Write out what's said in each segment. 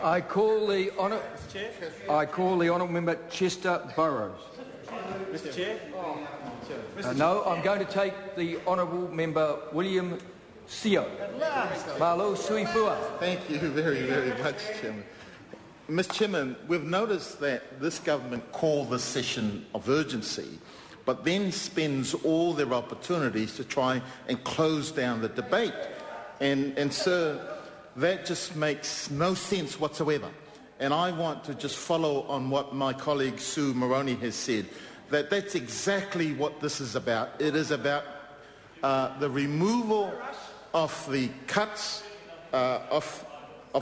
I call the honourable member Chester Burrows. Mr. Chair. No, I'm going to take the honourable member William Seo. Malo Sui Fua. Thank you very, very much, Chairman. Mr. Chairman, we've noticed that this government called this session of urgency, but then spends all their opportunities to try and close down the debate. And sir, that just makes no sense whatsoever. And I want to just follow on what my colleague Sue Moroney has said, that that's exactly what this is about. It is about the removal of the cuts, of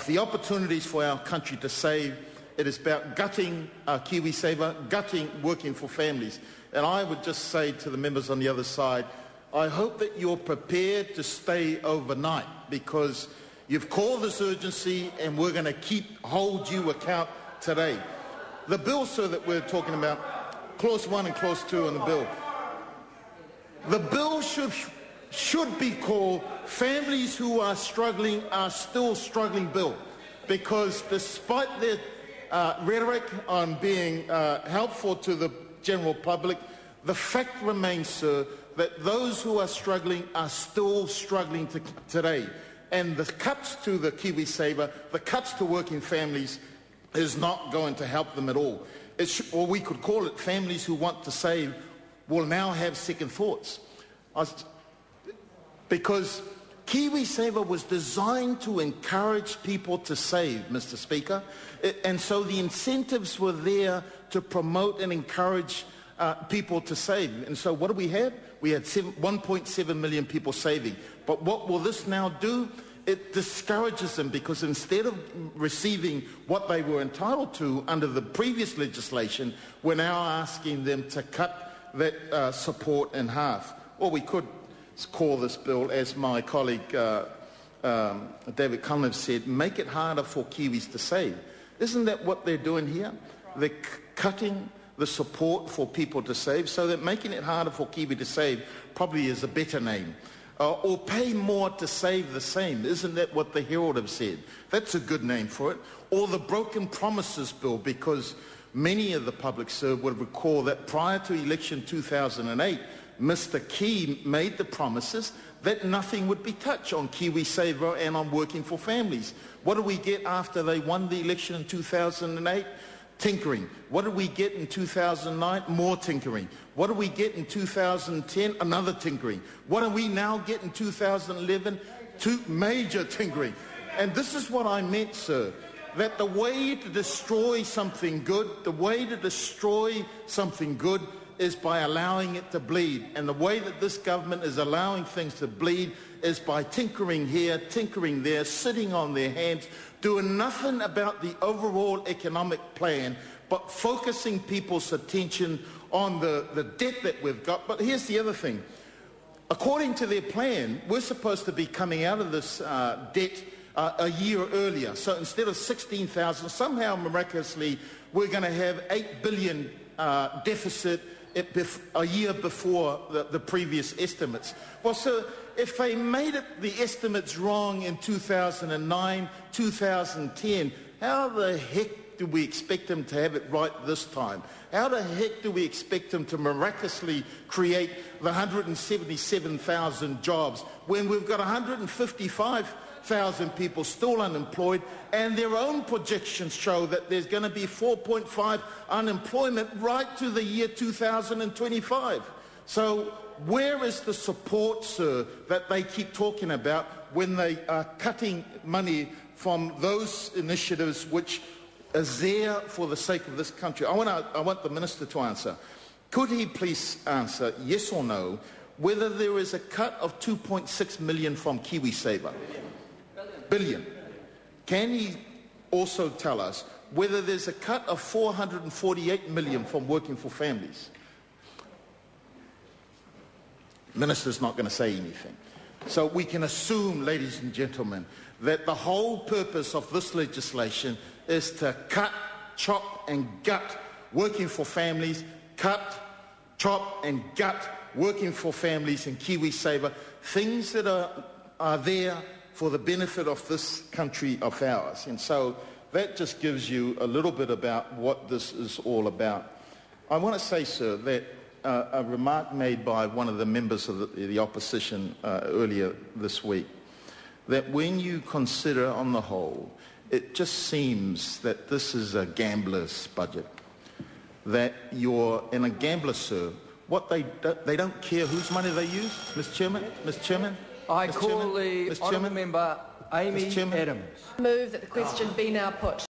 the opportunities for our country to save. It is about gutting KiwiSaver, gutting working for families. And I would just say to the members on the other side, I hope that you're prepared to stay overnight, because you've called this urgency and we're going to hold you account today. The bill, sir, that we're talking about, Clause 1 and Clause 2 on the bill. The bill should be called Families Who Are Struggling Are Still Struggling Bill, because despite their rhetoric on being helpful to the general public, the fact remains, sir, that those who are struggling are still struggling today. And the cuts to the KiwiSaver, the cuts to working families, is not going to help them at all. Or we could call it Families Who Want to Save will now have second thoughts. Because KiwiSaver was designed to encourage people to save, Mr. Speaker. And so the incentives were there to promote and encourage people to save. And so what do we have? We had 1.7 million people saving. But what will this now do? It discourages them, because instead of receiving what they were entitled to under the previous legislation, we're now asking them to cut that support in half. Or we could call this bill, as my colleague David Cunliffe said, make it harder for Kiwis to save. Isn't that what they're doing here? They're cutting the support for people to save, so that making it harder for Kiwi to save probably is a better name. Or pay more to save the same. Isn't that what the Herald have said? That's a good name for it. Or the Broken Promises Bill, because many of the public, sir, would recall that prior to election 2008, Mr. Key made the promises that nothing would be touched on KiwiSaver and on working for families. What did we get after they won the election in 2008? Tinkering. What did we get in 2009? More tinkering. What did we get in 2010? Another tinkering. What do we now get in 2011? Two major tinkering. And this is what I meant, sir, that the way to destroy something good, is by allowing it to bleed. And the way that this government is allowing things to bleed is by tinkering here, tinkering there, sitting on their hands, doing nothing about the overall economic plan, but focusing people's attention on the debt that we've got. But here's the other thing. According to their plan, we're supposed to be coming out of this debt a year earlier. So instead of 16,000, somehow miraculously, we're going to have 8 billion deficit a year before the previous estimates. Well, sir, if they made the estimates wrong in 2009, 2010, how the heck do we expect them to have it right this time? How the heck do we expect them to miraculously create the 177,000 jobs when we've got 155,000 people still unemployed, and their own projections show that there's going to be 4.5 unemployment right to the year 2025. So where is the support, sir, that they keep talking about when they are cutting money from those initiatives which is there for the sake of this country? I want the Minister to answer. Could he please answer, yes or no, whether there is a cut of 2.6 million from KiwiSaver? Billion. Can he also tell us whether there's a cut of 448 million from working for families? Minister's not going to say anything. So we can assume, ladies and gentlemen, that the whole purpose of this legislation is to cut, chop and gut working for families, cut, chop and gut working for families and KiwiSaver, things that are there for the benefit of this country of ours. And so that just gives you a little bit about what this is all about. I want to say, sir, that a remark made by one of the members of the opposition earlier this week, that when you consider on the whole, it just seems that this is a gambler's budget, that you're in a gambler, sir. What they don't care whose money they use, Mr. Chairman. Mr. Chairman. I Mr. call Chairman? the Mr. honourable Chairman? member Amy Mr. Chairman? Adams. Move that the question be now put.